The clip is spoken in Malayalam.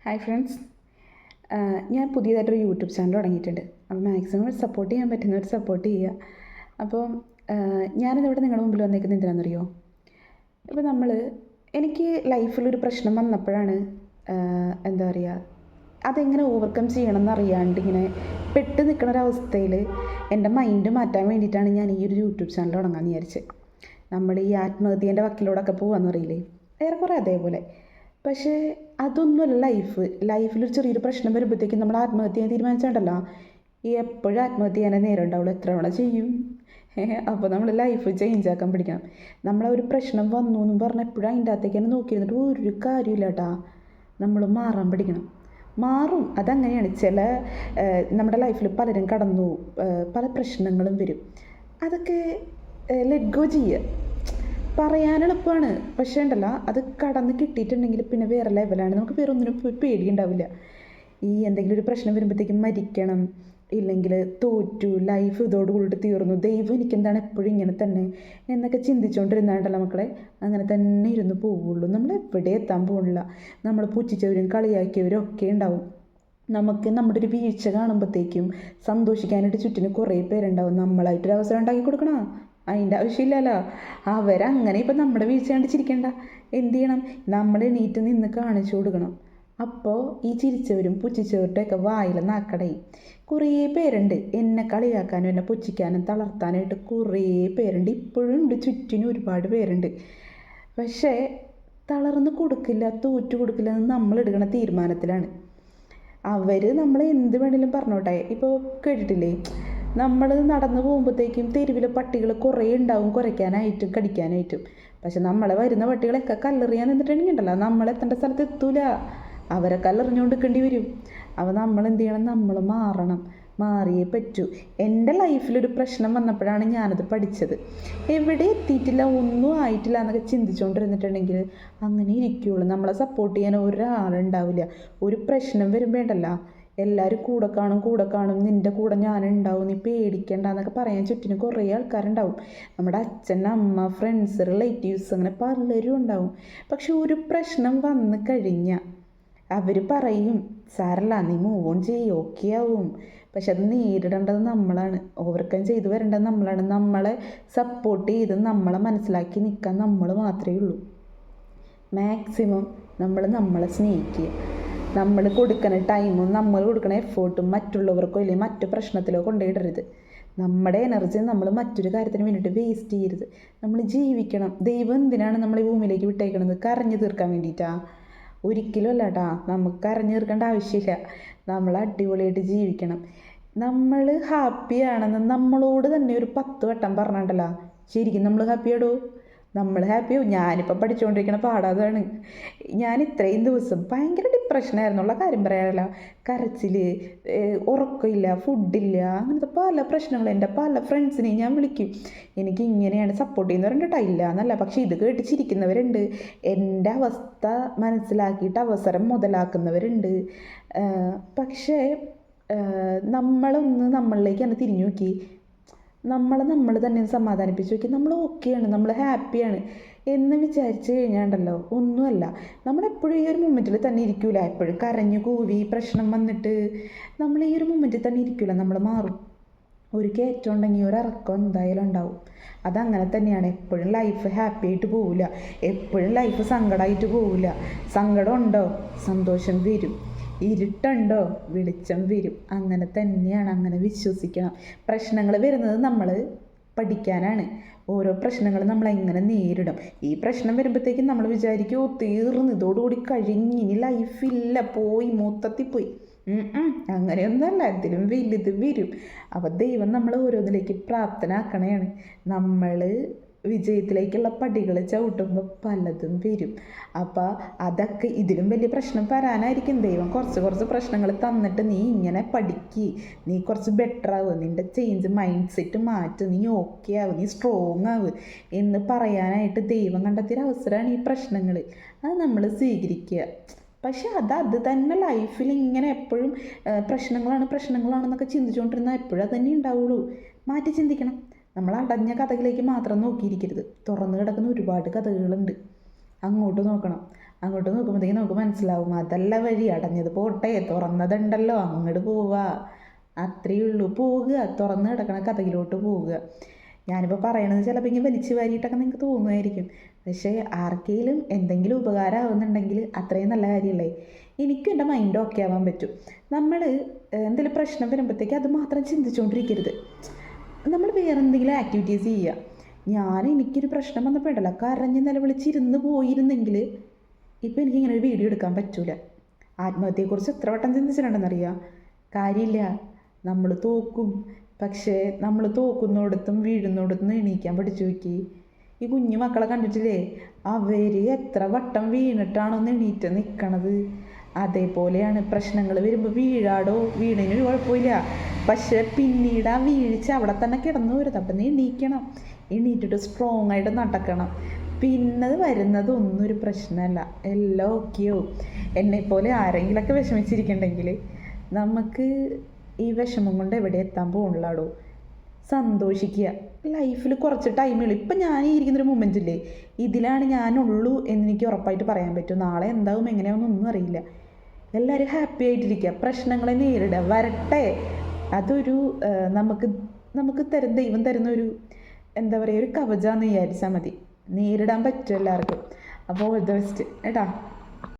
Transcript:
ഹായ് ഫ്രണ്ട്സ്, ഞാൻ പുതിയതായിട്ടൊരു യൂട്യൂബ് ചാനൽ തുടങ്ങിയിട്ടുണ്ട്. അപ്പോൾ മാക്സിമം സപ്പോർട്ട് ചെയ്യാൻ പറ്റുന്നവർ സപ്പോർട്ട് ചെയ്യുക. അപ്പോൾ ഞാനിതിവിടെ നിങ്ങളുടെ മുമ്പിൽ വന്നേക്കുന്നത് എന്തിനാണെന്നറിയോ? ഇപ്പോൾ എനിക്ക് ലൈഫിലൊരു പ്രശ്നം വന്നപ്പോഴാണ് എന്താ പറയുക, അതെങ്ങനെ ഓവർകം ചെയ്യണം എന്നറിയാണ്ട് ഇങ്ങനെ പെട്ട് നിൽക്കുന്ന ഒരവസ്ഥയിൽ എൻ്റെ മൈൻഡ് മാറ്റാൻ വേണ്ടിയിട്ടാണ് ഞാൻ ഈ ഒരു യൂട്യൂബ് ചാനൽ തുടങ്ങാമെന്ന് വിചാരിച്ചത്. നമ്മൾ ഈ ആത്മഹത്യേൻ്റെ വക്കിലൂടെയൊക്കെ പോകാമെന്ന് അറിയില്ലേ, ഏറെക്കുറെ അതേപോലെ. പക്ഷേ അതൊന്നുമല്ല ലൈഫിലൊരു ചെറിയൊരു പ്രശ്നം വരുമ്പോഴത്തേക്കും നമ്മൾ ആത്മഹത്യ ചെയ്യാൻ തീരുമാനിച്ചിട്ടുണ്ടല്ലോ, എപ്പോഴും ആത്മഹത്യ ചെയ്യാനേ നേരം ഉണ്ടാവുള്ളൂ. എത്ര തവണ ചെയ്യും? അപ്പോൾ നമ്മൾ ലൈഫ് ചേഞ്ച് ആക്കാൻ പഠിക്കണം. നമ്മളൊരു പ്രശ്നം വന്നു എന്നും പറഞ്ഞാൽ എപ്പോഴും അതിൻ്റെ അകത്തേക്ക് തന്നെ നോക്കിയിരുന്നിട്ട് ഒരു കാര്യമില്ല കേട്ടാ. നമ്മൾ മാറാൻ പഠിക്കണം. മാറും, അതങ്ങനെയാണ്. നമ്മുടെ ലൈഫിൽ പലരും കടന്നു, പല പ്രശ്നങ്ങളും വരും. അതൊക്കെ ലെറ്റ് ഗോ ചെയ്യുക. പറയാൻ എളുപ്പമാണ്, പക്ഷേ ഉണ്ടല്ലോ, അത് കടന്ന് കിട്ടിയിട്ടുണ്ടെങ്കിൽ പിന്നെ വേറെ ലെവലാണ്. നമുക്ക് വേറെ ഒന്നിനും പേടിയുണ്ടാവില്ല. ഈ എന്തെങ്കിലും ഒരു പ്രശ്നം വരുമ്പോഴത്തേക്കും മരിക്കണം, ഇല്ലെങ്കിൽ തോറ്റു, ലൈഫ് ഇതോടുകൂടി തീർന്നു, ദൈവം എനിക്കെന്താണ് എപ്പോഴും ഇങ്ങനെ തന്നെ എന്നൊക്കെ ചിന്തിച്ചുകൊണ്ടിരുന്നാണ്ടല്ലോ മക്കളെ, അങ്ങനെ തന്നെ ഇരുന്ന് പോവുള്ളൂ. നമ്മൾ എവിടെ എത്താൻ പോകുന്നില്ല. നമ്മൾ പുച്ഛിച്ചവരും കളിയാക്കിയവരും ഒക്കെ ഉണ്ടാവും. നമുക്ക് നമ്മുടെ ഒരു വീഴ്ച കാണുമ്പോഴത്തേക്കും സന്തോഷിക്കാനായിട്ട് ചുറ്റിന് കുറേ പേരുണ്ടാവും. നമ്മളായിട്ടൊരു അവസരം ഉണ്ടാക്കി കൊടുക്കണം, അതിൻ്റെ ആവശ്യമില്ലല്ലോ. അവരങ്ങനെ ഇപ്പം നമ്മുടെ വീഴ്ച കണ്ട് ചിരിക്കണ്ട. എന്ത് ചെയ്യണം? നമ്മൾ എണീറ്റ് നിന്ന് കാണിച്ചു കൊടുക്കണം. അപ്പോൾ ഈ ചിരിച്ചവരും പുച്ഛിച്ചവരുടെയൊക്കെ വായിൽ നാക്കടയും. കുറേ പേരുണ്ട് എന്നെ കളിയാക്കാനും എന്നെ പുച്ഛിക്കാനും തളർത്താനായിട്ട്. കുറേ പേരുണ്ട്, ഇപ്പോഴും ഉണ്ട്, ചുറ്റിനും ഒരുപാട് പേരുണ്ട്. പക്ഷേ തളർന്ന് കൊടുക്കില്ല, തോറ്റു കൊടുക്കില്ല എന്ന് നമ്മൾ എടുക്കുന്ന തീരുമാനത്തിലാണ്. അവർ നമ്മൾ എന്ത് വേണമെങ്കിലും പറഞ്ഞോട്ടെ. ഇപ്പോൾ കേട്ടിട്ടില്ലേ, നമ്മൾ നടന്നു പോകുമ്പോഴത്തേക്കും തെരുവിലെ പട്ടികൾ കുറേ ഉണ്ടാവും, കുരയ്ക്കാനായിട്ടും കടിക്കാനായിട്ടും. പക്ഷെ നമ്മളെ വരുന്ന പട്ടികളൊക്കെ കല്ലെറിയാൻ എന്നിട്ടുണ്ടെങ്കിലല്ലോ നമ്മളെത്തേണ്ട സ്ഥലത്ത് എത്തൂല, അവരെ കല്ലെറിഞ്ഞുകൊണ്ട് നിൽക്കേണ്ടി വരും. അപ്പോൾ നമ്മൾ എന്ത് ചെയ്യണം? നമ്മൾ മാറണം, മാറിയേ പറ്റൂ. എൻ്റെ ലൈഫിലൊരു പ്രശ്നം വന്നപ്പോഴാണ് ഞാനത് പഠിച്ചത്. എവിടെ എത്തിയിട്ടില്ല, ഒന്നും ആയിട്ടില്ല എന്നൊക്കെ ചിന്തിച്ചുകൊണ്ടിരുന്നിട്ടുണ്ടെങ്കിൽ അങ്ങനെ ഇരിക്കുകയുള്ളൂ. നമ്മളെ സപ്പോർട്ട് ചെയ്യാൻ ഒരാളുണ്ടാവില്ല. ഒരു പ്രശ്നം വരുമ്പോഴല്ല എല്ലാവരും കൂടെ കാണും, നിൻ്റെ കൂടെ ഞാനുണ്ടാവും, നീ പേടിക്കണ്ട എന്നൊക്കെ പറയാൻ ചുറ്റിനും കുറേ ആൾക്കാരുണ്ടാവും. നമ്മുടെ അച്ഛൻ, അമ്മ, ഫ്രണ്ട്സ്, റിലേറ്റീവ്സ്, അങ്ങനെ പലരും ഉണ്ടാവും. പക്ഷെ ഒരു പ്രശ്നം വന്നു കഴിഞ്ഞാൽ അവർ പറയും, സാരല്ല, നീ മൂവ് ഓൺ ചെയ്യും, ഓക്കെ ആവും. പക്ഷെ അത് നേരിടേണ്ടത് നമ്മളാണ്, ഓവർകം ചെയ്ത് വരേണ്ടത് നമ്മളാണ്. നമ്മളെ സപ്പോർട്ട് ചെയ്ത് നമ്മളെ മനസ്സിലാക്കി നിൽക്കാൻ നമ്മൾ മാത്രമേ ഉള്ളൂ. മാക്സിമം നമ്മളെ സ്നേഹിക്കുക. നമ്മൾ കൊടുക്കുന്ന ടൈമും നമ്മൾ കൊടുക്കുന്ന എഫേർട്ടും മറ്റുള്ളവർക്കോ ഇല്ലെങ്കിൽ മറ്റു പ്രശ്നത്തിലോ കൊണ്ടുപോയിടരുത്. നമ്മുടെ എനർജി നമ്മൾ മറ്റൊരു കാര്യത്തിന് വേണ്ടിയിട്ട് വേസ്റ്റ് ചെയ്യരുത്. നമ്മൾ ജീവിക്കണം. ദൈവം എന്തിനാണ് നമ്മൾ ഈ ഭൂമിയിലേക്ക് വിട്ടേക്കണത്? കരഞ്ഞു തീർക്കാൻ വേണ്ടിയിട്ടാണ്? ഒരിക്കലും അല്ല കേട്ടാ. നമുക്ക് കരഞ്ഞു തീർക്കേണ്ട ആവശ്യമില്ല. നമ്മൾ അടിപൊളിയായിട്ട് ജീവിക്കണം. നമ്മൾ ഹാപ്പിയാണെന്ന് നമ്മളോട് തന്നെ ഒരു 10 വട്ടം പറഞ്ഞിട്ടല്ല, ശരിക്കും നമ്മൾ ഹാപ്പിയാടോ? നമ്മൾ ഹാപ്പിയാവും. ഞാനിപ്പോൾ പഠിച്ചുകൊണ്ടിരിക്കുന്ന പാടാതാണ്. ഞാൻ ഇത്രയും ദിവസം ഭയങ്കര ഡിപ്രഷനായിരുന്നുള്ള കാര്യം പറയാനല്ല. കരച്ചിൽ, ഉറക്കമില്ല, ഫുഡില്ല, അങ്ങനത്തെ പല പ്രശ്നങ്ങളും. എൻ്റെ പല ഫ്രണ്ട്സിനെയും ഞാൻ വിളിക്കും, എനിക്ക് ഇങ്ങനെയാണ് സപ്പോർട്ട് ചെയ്യുന്നവരുണ്ട്, ഇല്ല എന്നല്ല. പക്ഷേ ഇത് കേട്ട് ചിരിക്കുന്നവരുണ്ട്, എൻ്റെ അവസ്ഥ മനസ്സിലാക്കിയിട്ട് അവസരം മുതലാക്കുന്നവരുണ്ട്. പക്ഷേ നമ്മളൊന്ന് നമ്മളിലേക്ക് തന്നെ തിരിഞ്ഞു നോക്കി, നമ്മൾ തന്നെ സമാധാനിപ്പിച്ച് നോക്കി, നമ്മൾ ഓക്കെയാണ്, നമ്മൾ ഹാപ്പിയാണ് എന്ന് വിചാരിച്ച് കഴിഞ്ഞാണ്ടല്ലോ ഒന്നുമല്ല. നമ്മളെപ്പോഴും ഈ ഒരു മൊമെൻറ്റിൽ തന്നെ ഇരിക്കില്ല. എപ്പോഴും കരഞ്ഞു കൂവി പ്രശ്നം വന്നിട്ട് നമ്മൾ ഈ ഒരു മൊമെൻറ്റിൽ തന്നെ ഇരിക്കില്ല. നമ്മൾ മാറും. ഒരു കയറ്റം ഉണ്ടെങ്കിൽ ഒരു ഇറക്കം എന്തായാലും ഉണ്ടാവും. അതങ്ങനെ തന്നെയാണ്. എപ്പോഴും ലൈഫ് ഹാപ്പി ആയിട്ട് പോവില്ല, എപ്പോഴും ലൈഫ് സങ്കടമായിട്ട് പോവില്ല. സങ്കടം ഉണ്ടോ, സന്തോഷം വരും. ഇരുട്ടുണ്ടോ, വെളിച്ചം വരും. അങ്ങനെ തന്നെയാണ്, അങ്ങനെ വിശ്വസിക്കണം. പ്രശ്നങ്ങൾ വരുന്നത് നമ്മൾ പഠിക്കാനാണ്. ഓരോ പ്രശ്നങ്ങൾ നമ്മൾ എങ്ങനെ നേരിടും. ഈ പ്രശ്നം വരുമ്പോഴത്തേക്കും നമ്മൾ വിചാരിക്കും, ഓ തീർന്ന്, ഇതോടുകൂടി കഴിഞ്ഞ്, ഇനി ലൈഫില്ല, പോയി, മൊത്തത്തിൽ പോയി. അങ്ങനെയൊന്നുമല്ല, ഇതിലും വലുത് വരും. അപ്പോൾ ദൈവം നമ്മൾ ഓരോന്നിലേക്ക് പ്രാപ്തനാക്കണയാണ്. നമ്മൾ വിജയത്തിലേക്കുള്ള പടികൾ ചവിട്ടുമ്പോൾ പലതും വരും. അപ്പോൾ അതൊക്കെ ഇതിലും വലിയ പ്രശ്നം വരാനായിരിക്കും. ദൈവം കുറച്ച് പ്രശ്നങ്ങൾ തന്നിട്ട് നീ ഇങ്ങനെ പഠിക്ക്, നീ കുറച്ച് ബെറ്റർ ആവുക, നിൻ്റെ ചേഞ്ച് മൈൻഡ് സെറ്റ് മാറ്റുക, നീ ഓക്കെ ആവുക, നീ സ്ട്രോങ് ആവുക എന്ന് പറയാനായിട്ട് ദൈവം കണ്ടെത്തിയ അവസരമാണ് ഈ പ്രശ്നങ്ങൾ. അത് നമ്മൾ സ്വീകരിക്കുക. പക്ഷെ അത് തന്നെ ലൈഫിൽ ഇങ്ങനെ എപ്പോഴും പ്രശ്നങ്ങളാണെന്നൊക്കെ ചിന്തിച്ചുകൊണ്ടിരുന്നാൽ എപ്പോഴും അത് തന്നെ ഉണ്ടാവുള്ളൂ. മാറ്റി ചിന്തിക്കണം. നമ്മൾ അടഞ്ഞ കഥകളിലേക്ക് മാത്രം നോക്കിയിരിക്കരുത്. തുറന്നു കിടക്കുന്ന ഒരുപാട് കഥകളുണ്ട്, അങ്ങോട്ട് നോക്കണം. അങ്ങോട്ട് നോക്കുമ്പോഴത്തേക്കും നമുക്ക് മനസ്സിലാവും അതല്ല വഴി, അടഞ്ഞത് പോട്ടെ, തുറന്നതുണ്ടല്ലോ അങ്ങോട്ട് പോവുക, അത്രയേ ഉള്ളൂ. പോവുക, തുറന്ന് കിടക്കണ കഥയിലോട്ട് പോവുക. ഞാനിപ്പോൾ പറയണത് ചിലപ്പോൾ ഇങ്ങനെ വലിച്ചു വാരിയിട്ടൊക്കെ നിങ്ങൾക്ക് തോന്നുമായിരിക്കും, പക്ഷേ ആർക്കെങ്കിലും എന്തെങ്കിലും ഉപകാരമാകുന്നുണ്ടെങ്കിൽ അത്രയും നല്ല കാര്യമല്ലേ. എനിക്കും എൻ്റെ മൈൻഡ് ഓക്കെ ആവാൻ പറ്റും. നമ്മൾ എന്തെങ്കിലും പ്രശ്നം വരുമ്പോഴത്തേക്ക് അത് മാത്രം ചിന്തിച്ചുകൊണ്ടിരിക്കരുത്. നമ്മൾ വേറെ എന്തെങ്കിലും ആക്ടിവിറ്റീസ് ചെയ്യുക. എനിക്കൊരു പ്രശ്നം വന്നപ്പോൾ ഉണ്ടല്ലോ, കരഞ്ഞ് നിലവിളിച്ചിരുന്ന് പോയിരുന്നെങ്കിൽ ഇപ്പം എനിക്കിങ്ങനെ ഒരു വീഡിയോ എടുക്കാൻ പറ്റൂല. ആത്മഹത്യയെക്കുറിച്ച് എത്ര വട്ടം ചിന്തിച്ചിട്ടുണ്ടെന്നറിയാം. കാര്യമില്ല, നമ്മൾ തോക്കും. പക്ഷേ നമ്മൾ തോക്കുന്നിടത്തും വീഴുന്നിടത്തും എണീക്കാൻ പഠിച്ചു നോക്കി. ഈ കുഞ്ഞു മക്കളെ കണ്ടിട്ടില്ലേ, അവർ എത്ര വട്ടം വീണിട്ടാണോ എണീറ്റ് നിൽക്കണത്. അതേപോലെയാണ് പ്രശ്നങ്ങൾ വരുമ്പോൾ വീഴാടോ, വീണിനൊരു കുഴപ്പമില്ല. പക്ഷെ പിന്നീട് ആ വീഴ്ച അവിടെ തന്നെ കിടന്നു വരുന്നത്. അപ്പം നീ എണീക്കണം, എണീറ്റിട്ട് സ്ട്രോങ് ആയിട്ട് നടക്കണം. പിന്നെ വരുന്നത് ഒന്നും ഒരു പ്രശ്നമല്ല, എല്ലാം ഓക്കെയോ. എന്നെപ്പോലെ ആരെങ്കിലൊക്കെ വിഷമിച്ചിരിക്കണ്ടെങ്കിൽ നമുക്ക് ഈ വിഷമം കൊണ്ട് എവിടെ എത്താൻ പോകണില്ലാടോ. സന്തോഷിക്കുക. ലൈഫിൽ കുറച്ച് ടൈമുള്ളൂ. ഇപ്പം ഞാൻ ഇരിക്കുന്നൊരു മൊമെൻ്റില്ലേ, ഇതിലാണ് ഞാനുള്ളൂ എന്നെനിക്ക് ഉറപ്പായിട്ട് പറയാൻ പറ്റും. നാളെ എന്താവും എങ്ങനെയാവുന്നൊന്നും അറിയില്ല. എല്ലാവരും ഹാപ്പി ആയിട്ടിരിക്കുക, പ്രശ്നങ്ങളെ നേരിടുക, വരട്ടെ. അതൊരു നമുക്ക് നമുക്ക് ദൈവം തരുന്ന ഒരു എന്താ പറയുക, ഒരു കവചാന്ന് വിചാരിച്ചാൽ മതി. നേരിടാൻ പറ്റും എല്ലാവർക്കും. അപ്പോൾ ഓൾ ദ ബെസ്റ്റ് കേട്ടോ.